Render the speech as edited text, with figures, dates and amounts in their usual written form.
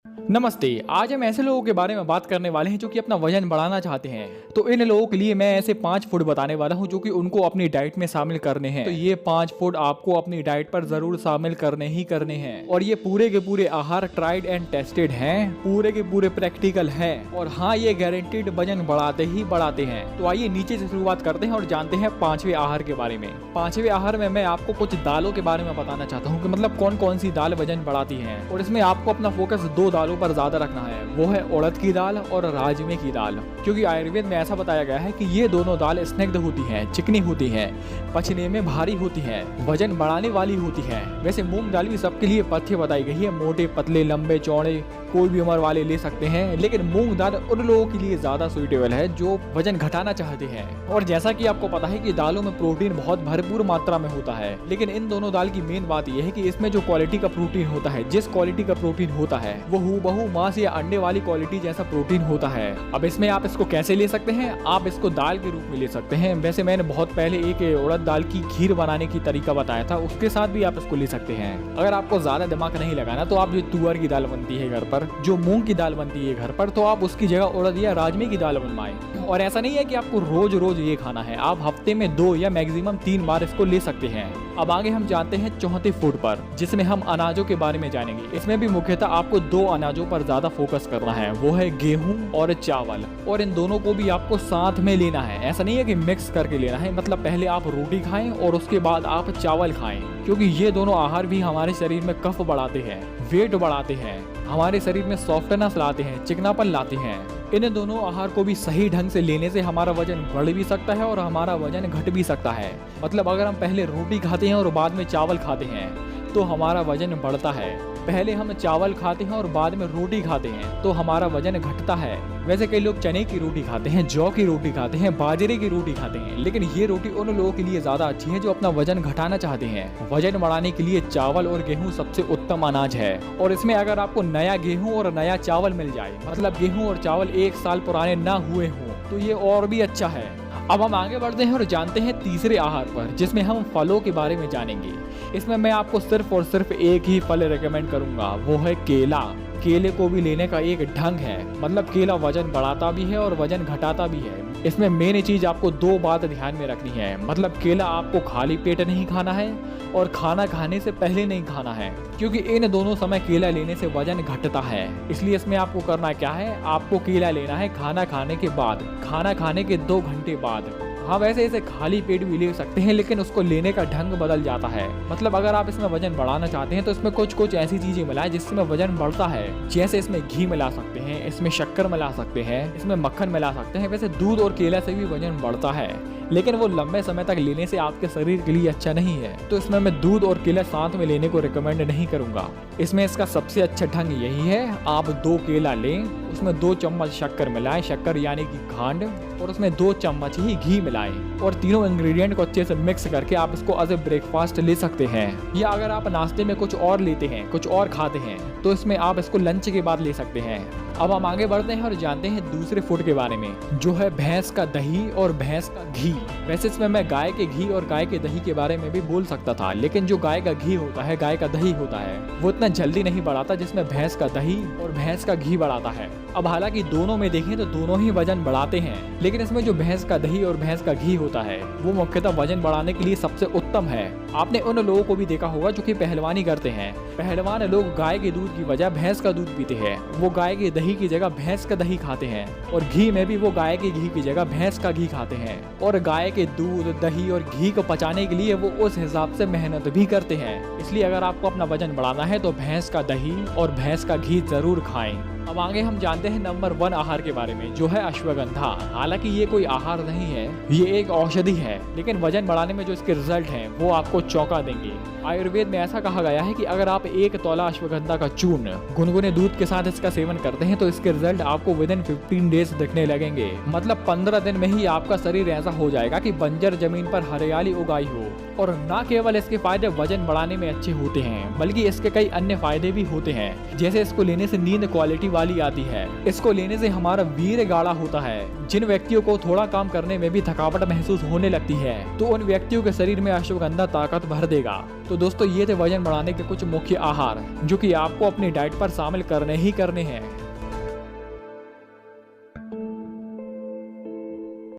नमस्ते। आज हम ऐसे लोगों के बारे में बात करने वाले हैं जो कि अपना वजन बढ़ाना चाहते हैं। तो इन लोगों के लिए मैं ऐसे 5 फूड बताने वाला हूं जो कि उनको अपनी डाइट में शामिल करने हैं। तो ये 5 फूड आपको अपनी डाइट पर जरूर शामिल करने ही करने हैं और ये पूरे के पूरे आहार ट्राइड एंड टेस्टेड हैं, पूरे के पूरे प्रैक्टिकल हैं और हाँ, ये गारंटीड वजन बढ़ाते ही बढ़ाते हैं। तो आइए नीचे से शुरुआत करते हैं और जानते हैं 5वें आहार के बारे में। 5वें आहार में मैं आपको कुछ दालों के बारे में बताना चाहता हूँ कि मतलब कौन कौन सी दाल वजन बढ़ाती है और इसमें आपको अपना फोकस 2 दालों पर ज्यादा रखना है, वो है उड़द की दाल और राजमे की दाल। क्योंकि आयुर्वेद में ऐसा बताया गया है कि ये दोनों दाल स्निग्ध होती हैं, चिकनी होती हैं, पचने में भारी होती है, वजन बढ़ाने वाली होती है। वैसे मूंग दाल भी सबके लिए पथ्य बताई गई है, मोटे पतले लंबे चौड़े कोई भी उम्र वाले ले सकते हैं, लेकिन मूंग दाल उन लोगों के लिए ज्यादा सुइटेबल है जो वजन घटाना चाहते हैं। और जैसा कि आपको पता है कि दालों में प्रोटीन बहुत भरपूर मात्रा में होता है, लेकिन इन दोनों दाल की मेन बात यह है कि इसमें जो क्वालिटी का प्रोटीन होता है, जिस क्वालिटी का प्रोटीन होता है वो हूबहू मांस या अंडे वाली क्वालिटी जैसा प्रोटीन होता है। अब इसमें आप इसको कैसे ले सकते हैं? आप इसको दाल के रूप में ले सकते हैं। वैसे मैंने बहुत पहले एक उड़द दाल की खीर बनाने की तरीका बताया था, उसके साथ भी आप इसको ले सकते हैं। अगर आपको ज्यादा दिमाग नहीं लगाना तो आप जो तुअर की दाल बनती है घर पर, जो मूंग की दाल बनती है घर पर, तो आप उसकी जगह उड़द या राजमे की दाल बनवाएं। और ऐसा नहीं है कि आपको रोज रोज ये खाना है, आप हफ्ते में 2 या मैक्सिमम 3 बार इसको ले सकते हैं। अब आगे हम जानते हैं चौथे फूड पर, जिसमें हम अनाजों के बारे में जानेंगे। इसमें भी मुख्यतः आपको 2 अनाजों पर ज्यादा फोकस करना है, वो है गेहूं और चावल। और इन दोनों को भी आपको साथ में लेना है, ऐसा नहीं है कि मिक्स करके लेना है। मतलब पहले आप रोटी खाएं और उसके बाद आप चावल खाएं, क्योंकि ये दोनों आहार भी हमारे शरीर में कफ बढ़ाते हैं, वेट बढ़ाते हैं, हमारे शरीर में सॉफ्टनेस लाते हैं, चिकनापन लाते हैं। इन दोनों आहार को भी सही ढंग से लेने से हमारा वजन बढ़ भी सकता है और हमारा वजन घट भी सकता है। मतलब अगर हम पहले रोटी खाते हैं और बाद में चावल खाते हैं तो हमारा वजन बढ़ता है। पहले हम चावल खाते हैं और बाद में रोटी खाते हैं तो हमारा वजन घटता है। वैसे कई लोग चने की रोटी खाते हैं, जौ की रोटी खाते हैं, बाजरे की रोटी खाते हैं, लेकिन ये रोटी उन लोगों के लिए ज्यादा अच्छी है जो अपना वजन घटाना चाहते हैं। वजन बढ़ाने के लिए चावल और गेहूं सबसे उत्तम अनाज है। और इसमें अगर आपको नया गेहूं और नया चावल मिल जाए, मतलब गेहूं और चावल 1 साल पुराने ना हुए हों, तो ये और भी अच्छा है। अब हम आगे बढ़ते हैं और जानते हैं तीसरे आहार पर, जिसमें हम फलों के बारे में जानेंगे। इसमें मैं आपको सिर्फ और सिर्फ एक ही फल रेकमेंड करूंगा, वो है केला। केले को भी लेने का एक ढंग है, मतलब केला वजन बढ़ाता भी है और वजन घटाता भी है। इसमें मेन चीज आपको 2 बात ध्यान में रखनी है। मतलब केला आपको खाली पेट नहीं खाना है और खाना खाने से पहले नहीं खाना है, क्योंकि इन दोनों समय केला लेने से वजन घटता है। इसलिए इसमें आपको करना क्या है, आपको केला लेना है खाना खाने के बाद, खाना खाने के 2 घंटे बाद। हाँ, वैसे इसे खाली पेट भी ले सकते हैं, लेकिन उसको लेने का ढंग बदल जाता है। मतलब अगर आप इसमें वजन बढ़ाना चाहते हैं तो इसमें कुछ ऐसी चीजें मिलाएं जिसमें वजन बढ़ता है। जैसे इसमें घी मिला सकते हैं, इसमें शक्कर मिला सकते हैं, इसमें मक्खन मिला सकते हैं। वैसे दूध और केला से भी वजन बढ़ता है, लेकिन वो लंबे समय तक लेने से आपके शरीर के लिए अच्छा नहीं है। तो इसमें मैं दूध और केला साथ में लेने को रिकमेंड नहीं करूंगा। इसमें इसका सबसे अच्छा ढंग यही है, आप 2 केला लें, उसमें 2 चम्मच शक्कर मिलाएं, शक्कर यानी कि खांड, और उसमें 2 चम्मच ही घी मिलाएं और तीनों इंग्रेडिएंट को अच्छे से मिक्स करके आप इसको एज ए ब्रेकफास्ट ले सकते हैं। या अगर आप नाश्ते में कुछ और लेते हैं, कुछ और खाते हैं, तो इसमें आप इसको लंच के बाद ले सकते हैं। अब हम आगे बढ़ते हैं और जानते हैं दूसरे फूड के बारे में, जो है भैंस का दही और भैंस का घी। वैसे इसमें मैं गाय के घी और गाय के दही के बारे में भी बोल सकता था, लेकिन जो गाय का घी होता है, गाय का दही होता है, वो इतना जल्दी नहीं बढ़ाता जिसमें भैंस का दही और भैंस का घी बढ़ाता है। अब हालांकि दोनों में देखें तो दोनों ही वजन बढ़ाते हैं, लेकिन इसमें जो भैंस का दही और भैंस का घी होता है वो मुख्यतः वजन बढ़ाने के लिए सबसे उत्तम है। आपने उन लोगों को भी देखा होगा जो कि पहलवानी करते हैं। पहलवान लोग गाय के दूध की बजाय भैंस का दूध पीते हैं, वो गाय के दही की जगह भैंस का दही खाते हैं, और घी में भी वो गाय के घी की जगह भैंस का घी खाते हैं। और गाय के दूध, दही और घी को पचाने के लिए वो उस हिसाब से मेहनत भी करते हैं। इसलिए अगर आपको अपना वजन बढ़ाना है तो भैंस का दही और भैंस का घी जरूर खाएं। अब आगे हम जानते हैं नंबर 1 आहार के बारे में, जो है अश्वगंधा। हालांकि ये कोई आहार नहीं है, ये एक औषधि है, लेकिन वजन बढ़ाने में जो इसके रिजल्ट हैं वो आपको चौंका देंगे। आयुर्वेद में ऐसा कहा गया है कि अगर आप 1 तोला अश्वगंधा का चूर्ण गुनगुने दूध के साथ इसका सेवन करते हैं तो इसके रिजल्ट आपको विद इन 15 डेज दिखने लगेंगे। मतलब 15 दिन में ही आपका शरीर ऐसा हो जाएगा कि बंजर जमीन पर हरियाली उगाई हो। और न केवल इसके फायदे वजन बढ़ाने में अच्छे होते हैं, बल्कि इसके कई अन्य फायदे भी होते हैं। जैसे इसको लेने से नींद क्वालिटी वाली आती है। इसको लेने से हमारा वीर्य गाढ़ा होता है। जिन व्यक्तियों को थोड़ा काम करने में भी थकावट महसूस होने लगती है तो उन व्यक्तियों के शरीर में अश्वगंधा ताकत भर देगा। तो दोस्तों ये थे वजन बढ़ाने के कुछ मुख्य आहार जो कि आपको अपनी डाइट पर शामिल करने ही करने हैं।